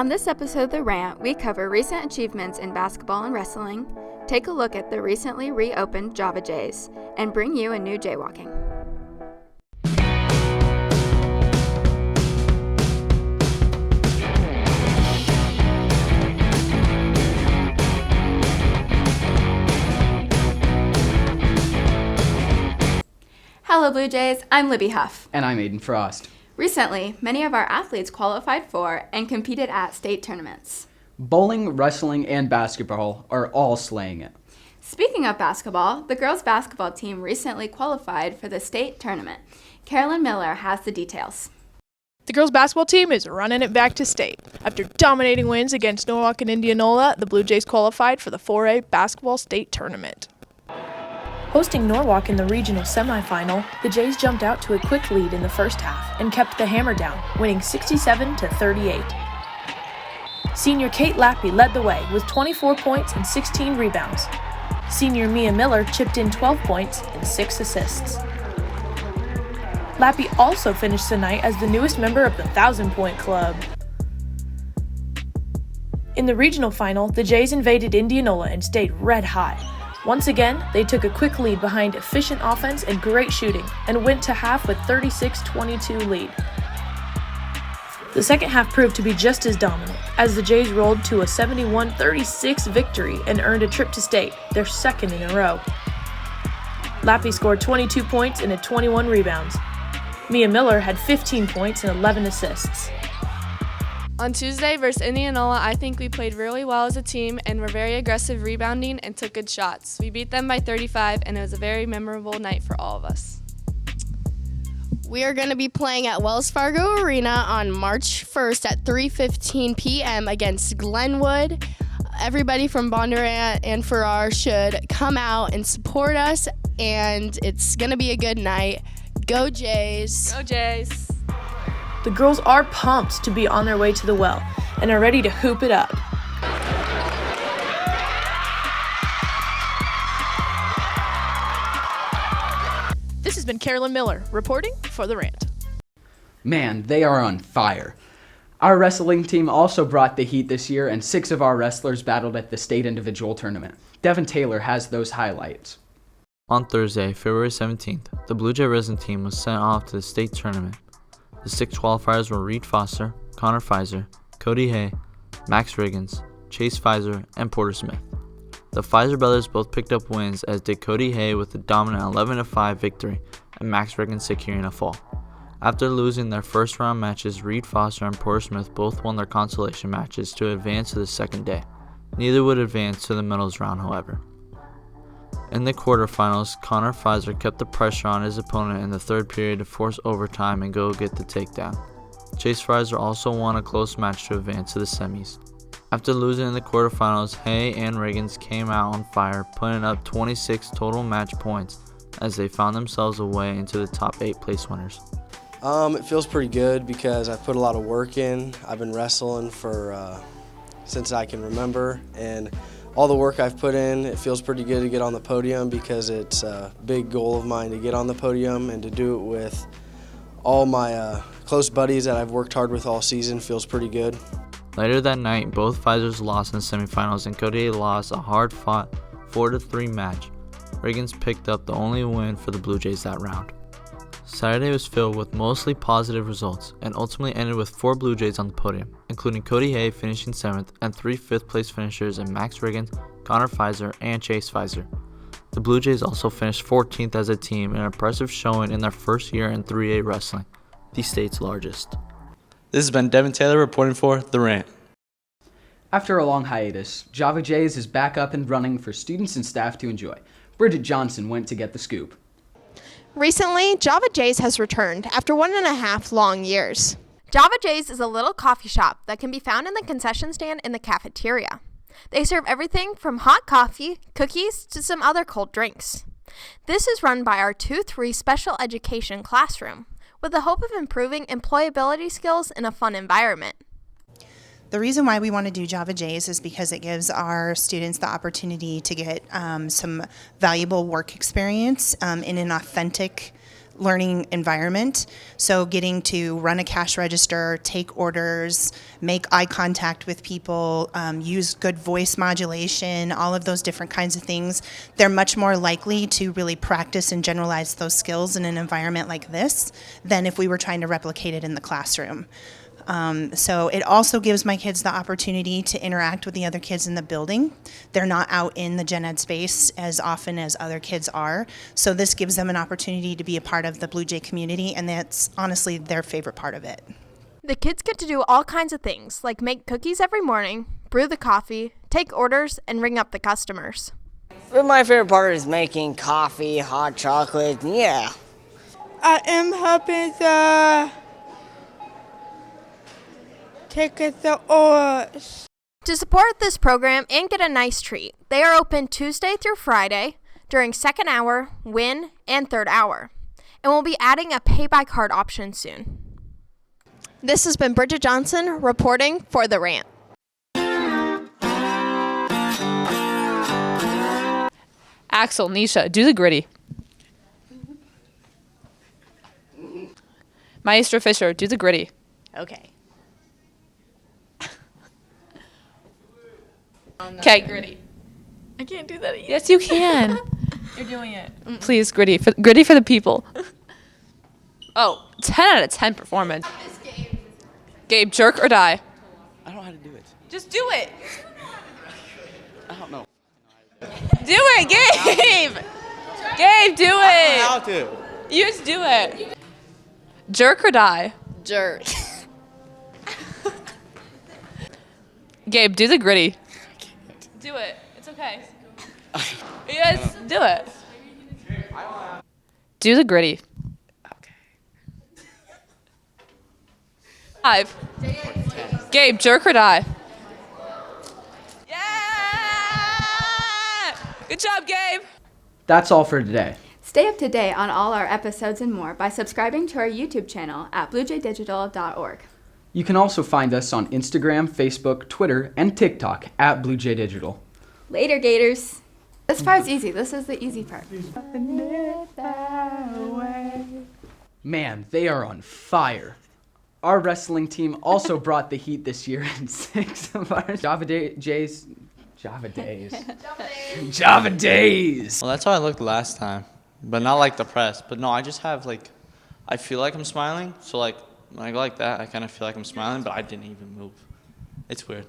On this episode of The Rant, we cover recent achievements in basketball and wrestling, take a look at the recently reopened Java Jays, and bring you a new jaywalking. Hello Blue Jays, I'm Libby Huff. And I'm Aiden Frost. Recently, many of our athletes qualified for and competed at state tournaments. Bowling, wrestling, and basketball are all slaying it. Speaking of basketball, the girls' basketball team recently qualified for the state tournament. Carolyn Miller has the details. The girls' basketball team is running it back to state. After dominating wins against Norwalk and Indianola, the Blue Jays qualified for the 4A basketball state tournament. Hosting Norwalk in the regional semifinal, the Jays jumped out to a quick lead in the first half and kept the hammer down, winning 67-38. Senior Kate Lappy led the way with 24 points and 16 rebounds. Senior Mia Miller chipped in 12 points and 6 assists. Lappy also finished the night as the newest member of the 1,000-point club. In the regional final, the Jays invaded Indianola and stayed red hot. Once again, they took a quick lead behind efficient offense and great shooting, and went to half with 36-22 lead. The second half proved to be just as dominant, as the Jays rolled to a 71-36 victory and earned a trip to state, their second in a row. Lappy scored 22 points and had 21 rebounds. Mia Miller had 15 points and 11 assists. On Tuesday versus Indianola, I think we played really well as a team and were very aggressive rebounding and took good shots. We beat them by 35, and it was a very memorable night for all of us. We are going to be playing at Wells Fargo Arena on March 1st at 3:15 p.m. against Glenwood. Everybody from Bondurant and Farrar should come out and support us, and it's going to be a good night. Go Jays! Go Jays! The girls are pumped to be on their way to the well and are ready to hoop it up. This has been Carolyn Miller reporting for The Rant. Man, they are on fire. Our wrestling team also brought the heat this year, and 6 of our wrestlers battled at the state individual tournament. Devin Taylor has those highlights. On Thursday, February 17th, the Blue Jay wrestling team was sent off to the state tournament. The 6 qualifiers were Reed Foster, Connor Pfizer, Cody Hay, Max Riggins, Chase Pfizer, and Porter Smith. The Pfizer brothers both picked up wins, as did Cody Hay with a dominant 11-5 victory and Max Riggins securing a fall. After losing their first round matches, Reed Foster and Porter Smith both won their consolation matches to advance to the second day. Neither would advance to the medals round, however. In the quarterfinals, Connor Pfizer kept the pressure on his opponent in the third period to force overtime and go get the takedown. Chase Pfizer also won a close match to advance to the semis. After losing in the quarterfinals, Hay and Riggins came out on fire, putting up 26 total match points as they found themselves a way into the top 8 place winners. It feels pretty good because I've put a lot of work in. I've been wrestling for since I can remember, and all the work I've put in, it feels pretty good to get on the podium because it's a big goal of mine to get on the podium, and to do it with all my close buddies that I've worked hard with all season feels pretty good. Later that night, both Pfizers lost in the semifinals, and Cody lost a hard-fought 4-3 match. Riggins picked up the only win for the Blue Jays that round. Saturday was filled with mostly positive results and ultimately ended with 4 Blue Jays on the podium, including Cody Hay finishing 7th and 3 5th-place finishers in Max Riggins, Connor Pfizer, and Chase Pfizer. The Blue Jays also finished 14th as a team, an impressive showing in their first year in 3A wrestling, the state's largest. This has been Devin Taylor reporting for The Rant. After a long hiatus, Java Jays is back up and running for students and staff to enjoy. Bridget Johnson went to get the scoop. Recently, Java Jays has returned after 1.5 long years. Java Jays is a little coffee shop that can be found in the concession stand in the cafeteria. They serve everything from hot coffee, cookies, to some other cold drinks. This is run by our 2-3 special education classroom, with the hope of improving employability skills in a fun environment. The reason why we want to do Java Jays is because it gives our students the opportunity to get some valuable work experience in an authentic learning environment. So getting to run a cash register, take orders, make eye contact with people, use good voice modulation, all of those different kinds of things. They're much more likely to really practice and generalize those skills in an environment like this than if we were trying to replicate it in the classroom. So it also gives my kids the opportunity to interact with the other kids in the building. They're not out in the gen ed space as often as other kids are. So this gives them an opportunity to be a part of the Blue Jay community, and that's honestly their favorite part of it. The kids get to do all kinds of things, like make cookies every morning, brew the coffee, take orders, and ring up the customers. But my favorite part is making coffee, hot chocolate, yeah. I am helping the take the orders. To support this program and get a nice treat, they are open Tuesday through Friday during second hour, win, and third hour. And we'll be adding a pay-by-card option soon. This has been Bridget Johnson reporting for The Rant. Axel, Nisha, do the gritty. Maestro Fisher, do the gritty. Okay. Okay, gritty. I can't do that either. Yes, you can. You're doing it. Please, gritty for the people. Oh, 10 out of 10 performance. Gabe, jerk or die? I don't know how to do it. Just do it. I don't know. Do it, Gabe. Gabe, do it. How to? You just do it. Jerk or die? Jerk. Gabe, do the gritty. Do it. It's okay. Yes, do it. Do the gritty. Okay. 5. Gabe, jerk or die? Yeah! Good job, Gabe. That's all for today. Stay up to date on all our episodes and more by subscribing to our YouTube channel at bluejaydigital.org. You can also find us on Instagram, Facebook, Twitter, and TikTok at Blue Jay Digital. Later, Gators. This part's easy. This is the easy part. Man, they are on fire. Our wrestling team also brought the heat this year in 6 of our Java Days. Well, that's how I looked last time, but not like depressed. But no, I just have I feel like I'm smiling. So when I go like that, I kind of feel like I'm smiling, but I didn't even move. It's weird.